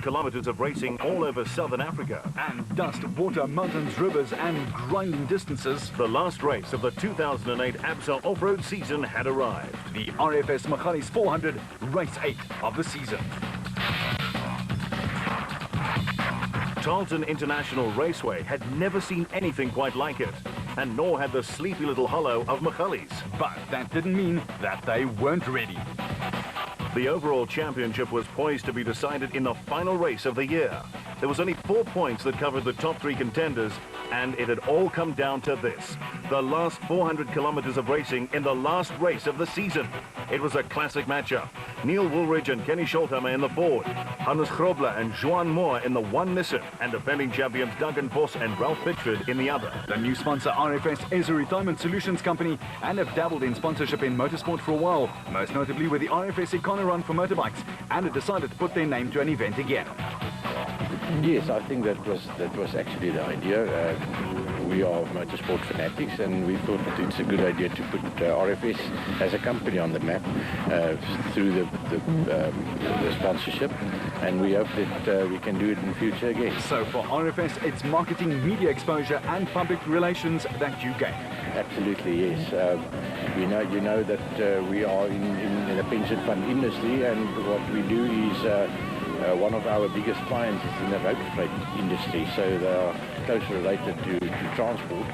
kilometers of racing all over southern Africa. And dust, water, mountains, rivers and grinding distances. The last race of the 2008 Absa off-road season had arrived. The RFS Magalies 400, race 8 of the season. Charlton International Raceway had never seen anything quite like it, and nor had the sleepy little hollow of Magalies. But that didn't mean that they weren't ready. The overall championship was poised to be decided in the final race of the year. There was only 4 points that covered the top 3 contenders, and it had all come down to this: the last 400 kilometers of racing in the last race of the season. It was a classic matchup. Neil Woolridge and Kenny Scholthammer in the Ford, Hannes Grobler and Joan Moore in the one Nissan, and defending champions Duncan Voss and Ralph Pitchford in the other. The new sponsor RFS is a retirement solutions company and have dabbled in sponsorship in motorsport for a while, most notably with the RFS Econorun for motorbikes, and have decided to put their name to an event again. Yes, I think that was actually the idea. We are motorsport fanatics, and we thought that it's a good idea to put RFS as a company on the map through the sponsorship, and we hope that we can do it in future again. So for RFS, it's marketing, media exposure and public relations that you gain. Absolutely, yes. You know that we are in the pension fund industry, and what we do is one of our biggest clients is in the road freight industry, so they are closely related to transport,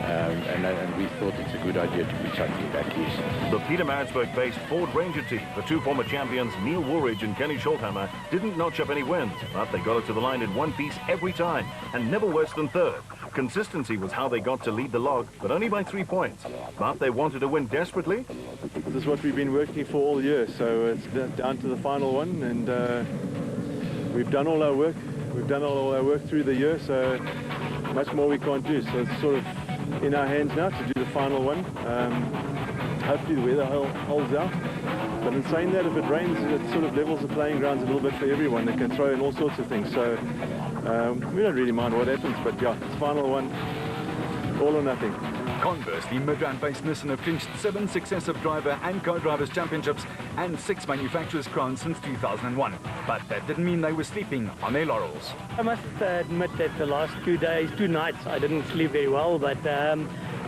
and we thought it's a good idea to put something back here. The Pietermaritzburg-based Ford Ranger team, the 2 former champions Neil Woolridge and Kenny Scholthammer, didn't notch up any wins, but they got it to the line in one piece every time, and never worse than third. Consistency was how they got to lead the log, but only by 3 points. But they wanted to win desperately. This is what we've been working for all year, so it's down to the final one, and we've done all our work. We've done all our work through the year, so much more we can't do. So it's sort of in our hands now to do the final one. Hopefully the weather holds out. But in saying that, if it rains, it sort of levels the playing grounds a little bit for everyone. They can throw in all sorts of things. So we don't really mind what happens, but yeah, it's final one, all or nothing. Conversely, Midrand-based Nissan have clinched 7 successive driver and co-drivers championships and 6 manufacturers' crowns since 2001. But that didn't mean they were sleeping on their laurels. I must admit that the last 2 nights, I didn't sleep very well. But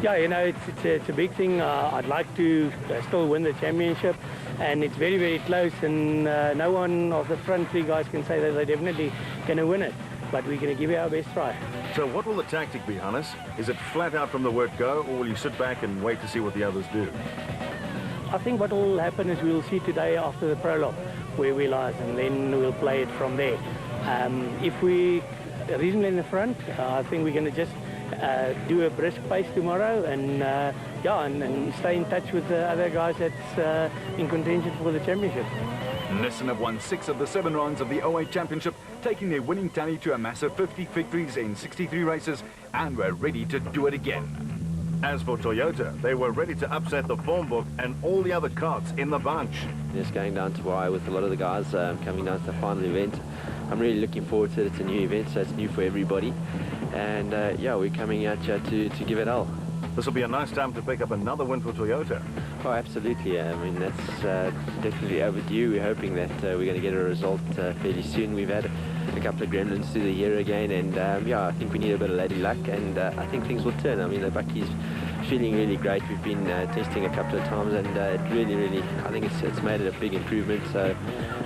yeah, you know, it's a big thing. I'd like to still win the championship, and it's very, very close. And no one of the front 3 guys can say that they're definitely going to win it. But we're going to give it our best try. So what will the tactic be, Hannes? Is it flat out from the word go, or will you sit back and wait to see what the others do? I think what will happen is we'll see today after the prologue where we lie, and then we'll play it from there. If we are reasonably in the front, I think we're going to just do a brisk pace tomorrow, and yeah, and stay in touch with the other guys that's in contention for the championship. Nissan have won 6 of the 7 rounds of the 08 Championship, taking their winning tally to a massive 50 victories in 63 races, and were ready to do it again. As for Toyota, they were ready to upset the form book and all the other carts in the bunch. Just going down to wire with a lot of the guys coming down to the final event. I'm really looking forward to it. It's a new event, so it's new for everybody. And yeah, we're coming out here to give it all. This will be a nice time to pick up another win for Toyota. Oh, absolutely. I mean, that's definitely overdue. We're hoping that we're going to get a result fairly soon. We've had a couple of gremlins through the year again, and yeah, I think we need a bit of lady luck, and I think things will turn. I mean, the Bucky's feeling really great. We've been testing a couple of times, and it really, I think it's made it a big improvement. So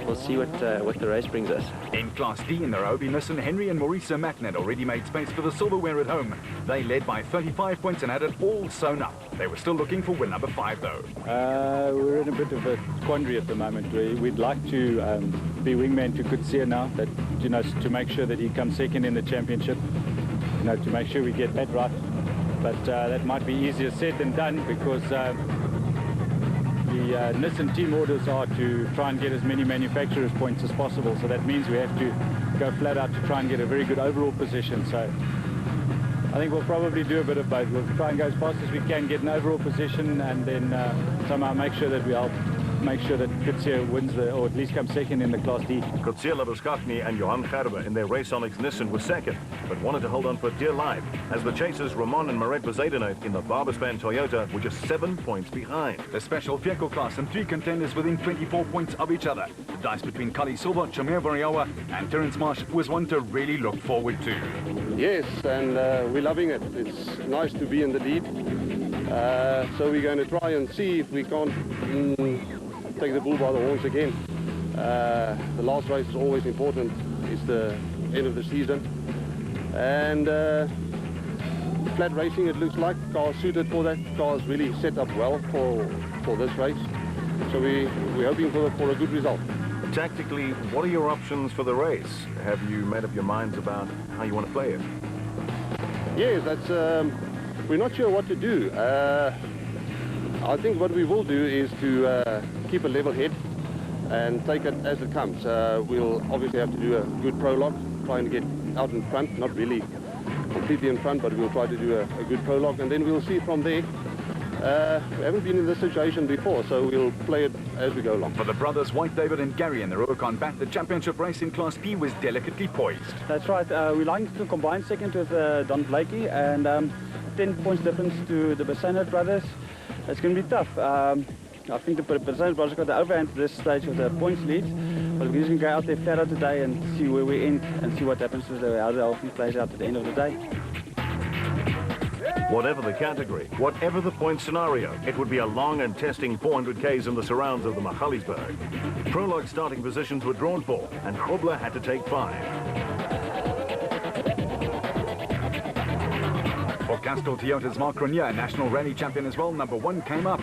we'll see what the race brings us. In Class D in the Rhobi Nissan, Henry and Maurice Macken had already made space for the silverware at home. They led by 35 points and had it all sewn up. They were still looking for win number 5 though. We're in a bit of a quandary at the moment. We'd like to be wingman to Kutsia now, that, you know, to make sure that he comes second in the championship, you know, to make sure we get that right. But that might be easier said than done, because the Nissan team orders are to try and get as many manufacturers' points as possible. So that means we have to go flat out to try and get a very good overall position. So I think we'll probably do a bit of both. We'll try and go as fast as we can, get an overall position, and then somehow make sure that we help make sure that Kutsia wins or at least comes second in the Class D. Kutsia Labuskachny and Johan Gerber in their race Onyx Nissan were second, but wanted to hold on for dear life, as the chasers Ramon and Maret Bezuidenhout in the Barbaspan Toyota were just 7 points behind. The special vehicle class and 3 contenders within 24 points of each other. The dice between Kali Silva, Chamir Varioa and Terence Marsh was one to really look forward to. Yes, and we're loving it. It's nice to be in the lead. So we're going to try and see if we can't take the bull by the horns again. The last race is always important. It's the end of the season. And flat racing, it looks like. Car suited for that. Car's really set up well for this race. So we're hoping for a good result. Tactically, what are your options for the race? Have you made up your minds about how you want to play it? Yes, that's. We're not sure what to do. I think what we will do is to keep a level head and take it as it comes. We'll obviously have to do a good prologue, trying to get out in front, not really completely in front, but we'll try to do a good prologue, and then we'll see from there. We haven't been in this situation before, so we'll play it as we go along. For the brothers White, David and Gary in the Rubicon Bat, the championship race in Class B was delicately poised. That's right. We're lining to combine second with Don Blakey, and 10 points difference to the Bezuidenhout brothers. It's going to be tough. I think the Bezuidenhout brothers got the overhand at this stage with the points lead, but we're just going to go out there flat out today and see where we end and see what happens with how the whole thing plays out at the end of the day. Whatever the category, whatever the point scenario, it would be a long and testing 400 Ks in the surrounds of the Magaliesberg. Prologue starting positions were drawn for, and Grobler had to take 5. For Castle Toyota's Mark Grenier, national rally champion as well, number 1 came up.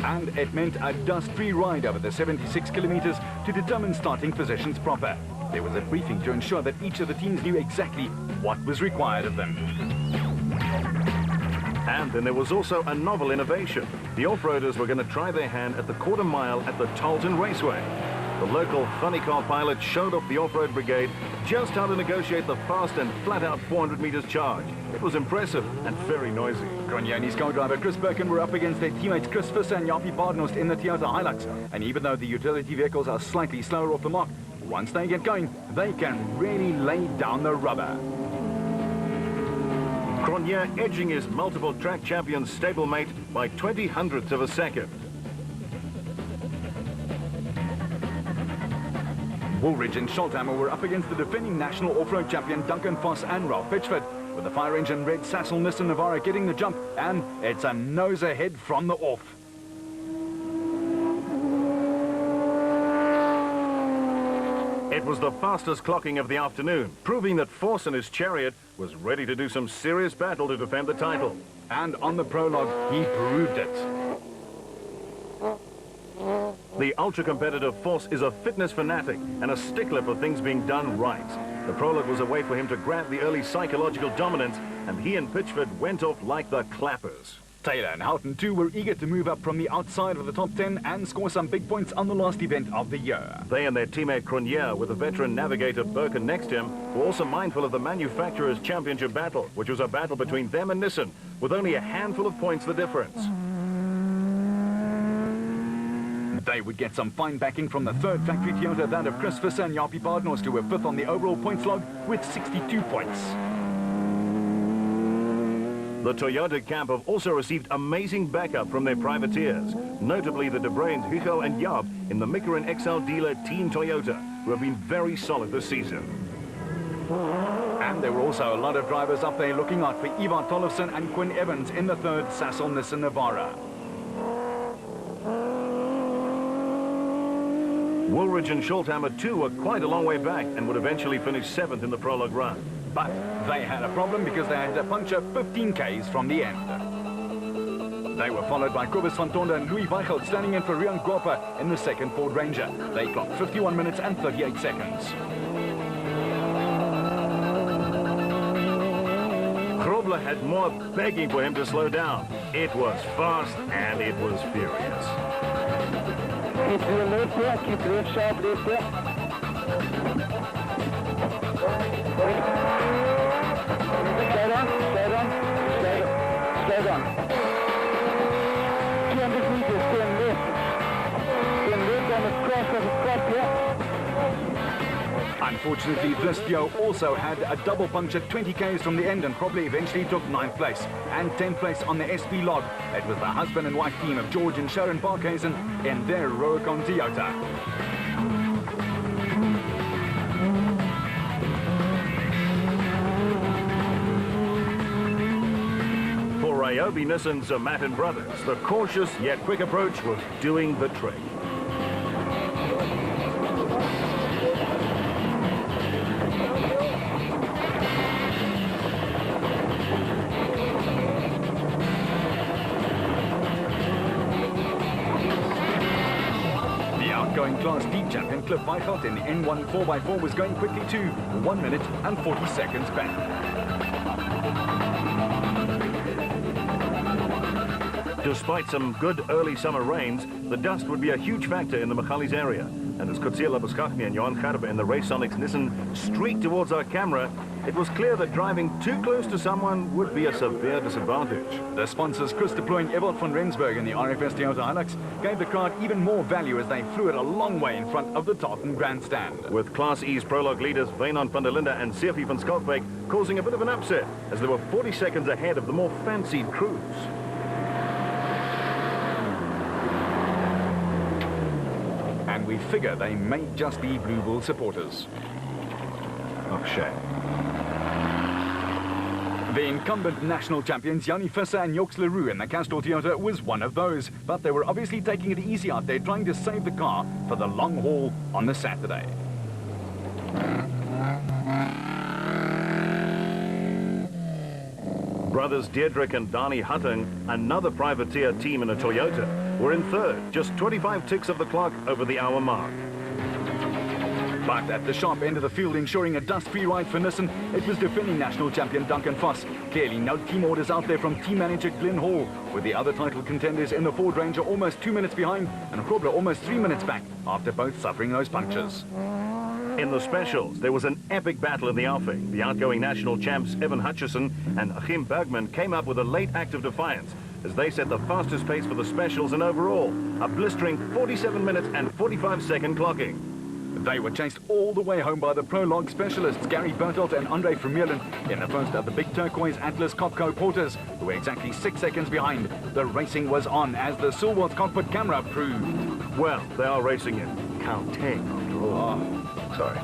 And it meant a dust-free ride over the 76 kilometers to determine starting positions proper. There was a briefing to ensure that each of the teams knew exactly what was required of them. And then there was also a novel innovation. The off-roaders were going to try their hand at the quarter mile at the Tolton Raceway. The local funny car pilot showed off the off-road brigade just how to negotiate the fast and flat-out 400 meters charge. It was impressive and very noisy. Grenier and his co-driver Chris Birkin were up against their teammates Chris Visser and Jaapie Badenhorst in the Toyota Hilux. And even though the utility vehicles are slightly slower off the mark, once they get going, they can really lay down the rubber. Grenier edging his multiple track champion stablemate by 20/100ths of a second. Woolridge and Scholthammer were up against the defending national off-road champion Duncan Voss and Ralph Pitchford, with the fire engine red Sassel Nissan Navara getting the jump, and it's a nose ahead from the off. It was the fastest clocking of the afternoon, proving that Voss and his chariot was ready to do some serious battle to defend the title. And on the prologue, he proved it. The ultra-competitive Voss is a fitness fanatic and a stickler for things being done right. The prologue was a way for him to grab the early psychological dominance, and he and Pitchford went off like the clappers. Taylor and Houghton too were eager to move up from the outside of the top 10 and score some big points on the last event of the year. They and their teammate Grenier, with the veteran navigator Birkin next to him, were also mindful of the manufacturer's championship battle, which was a battle between them and Nissan, with only a handful of points the difference. They would get some fine backing from the third factory Toyota, that of Chris Visser and Jaapie Badenhorst, who were 5th on the overall points log with 62 points. The Toyota camp have also received amazing backup from their privateers, notably the De Bruins, Hugo and Jaap in the Mickelin XL dealer Team Toyota, who have been very solid this season. And there were also a lot of drivers up there looking out for Ivar Tollefson and Quinn Evans in the third Sassel Nissan Navara. Woolridge and Scholthammer too were quite a long way back and would eventually finish 7th in the prologue run. But they had a problem because they had to puncture 15 Ks from the end. They were followed by Kobus van Tonder and Louis Weichelt standing in for Rian Guapa in the second Ford Ranger. They clocked 51 minutes and 38 seconds. Grobler had more begging for him to slow down. It was fast and it was furious. Keep real left here, keep real sharp left here. Slow down, slow down, slow down. 200 meters, turn left. Unfortunately, this duo also had a double puncture 20 k's from the end and probably eventually took 9th place and 10th place on the SP log. It was the husband and wife team of George and Sharon Parkhazen in their Rurikon Toyota. For Ryobi Nissan's Matin brothers, the cautious yet quick approach was doing the trick. Outgoing Class D champion Cliff Weichelt in the N1 4x4 was going quickly too, 1 minute and 40 seconds back. Despite some good early summer rains, the dust would be a huge factor in the Magalies area. And as Kotsiela Buskachny and Johan Gerbe in the Race Sonics Nissan streaked towards our camera, it was clear that driving too close to someone would be a severe disadvantage. The sponsors Chris deploying Ewald van Rensburg in the RFS Toyota Hilux gave the crowd even more value as they flew it a long way in front of the Tartan grandstand. With Class E's prologue leaders Wynand van der Linde and Sefi van Skalkbeek causing a bit of an upset as they were 40 seconds ahead of the more fancied crews. And we figure they may just be Blue Bull supporters. Oh, shame. The incumbent national champions Jannie Visser and Joks Leroux in the Castor Toyota was one of those, but they were obviously taking it easy out there, trying to save the car for the long haul on the Saturday. Brothers Deirdrick and Dani Hutting, another privateer team in a Toyota, were in third, just 25 ticks of the clock over the hour mark. But at the sharp end of the field, ensuring a dust-free ride for Nissan, it was defending national champion Duncan Voss. Clearly no team orders out there from team manager Glenn Hall, with the other title contenders in the Ford Ranger almost 2 minutes behind and Grobler almost 3 minutes back after both suffering those punctures. In the specials, there was an epic battle in the offing. The outgoing national champs Evan Hutchison and Achim Bergman came up with a late act of defiance as they set the fastest pace for the specials and overall, a blistering 47 minutes and 45-second clocking. They were chased all the way home by the prologue specialists Gary Bertelt and Andre Vermeulen in the first of the big turquoise Atlas Copco Porters, who were exactly 6 seconds behind. The racing was on, as the Silworth cockpit camera proved. Well, they are racing in Gauteng after all. Oh, sorry.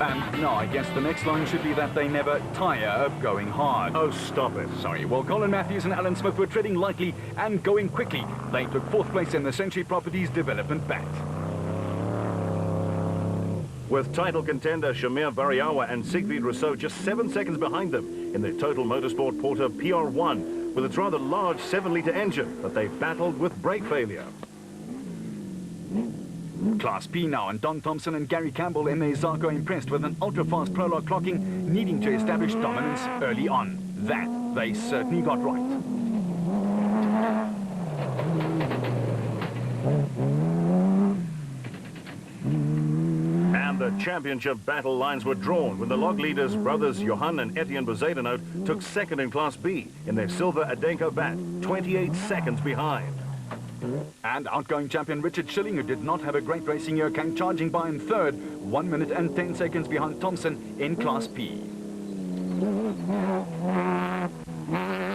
And no, I guess the next line should be that they never tire of going hard. Oh, stop it. Sorry. Well, Colin Matthews and Alan Smith were treading lightly and going quickly. They took 4th place in the Century Properties Development Bat. With title contender Shamir Variawa and Siegfried Rousseau just 7 seconds behind them in their Total Motorsport Porter PR1 with its rather large 7-litre engine, but they battled with brake failure. Class P now, and Don Thompson and Gary Campbell in their Zarko impressed with an ultra-fast prologue clocking, needing to establish dominance early on. That they certainly got right. And the championship battle lines were drawn when the log leaders, brothers Johan and Etienne Bezuidenhout, took second in Class B in their silver Adenko bat, 28 seconds behind. And outgoing champion Richard Schilling, who did not have a great racing year, came charging by in third, 1 minute and 10 seconds behind Thompson in Class P.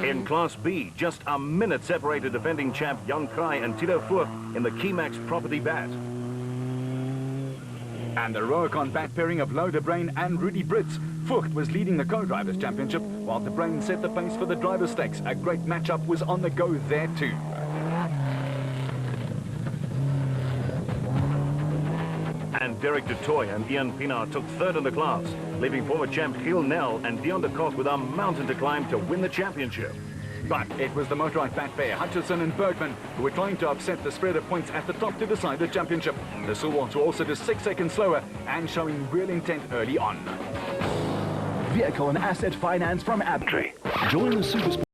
In Class B, just a minute separated defending champ Jan Kraai and Tito Voort in the Keymax Property bat. And the Rurikon bat pairing of Louw de Bruin and Rudy Brits. Voort was leading the co-drivers championship, while de Bruin set the pace for the driver stakes. A great matchup was on the go there too. And Derek du Toit and Ian Pienaar took third in the class, leaving former champ Giel Nel and Dion de Kock with a mountain to climb to win the championship. But it was the motorized bat pair, Hutchison and Bergman, who were trying to upset the spread of points at the top to decide the championship. The Silworths were also just 6 seconds slower and showing real intent early on. Vehicle and asset finance from Abtree. Join the Super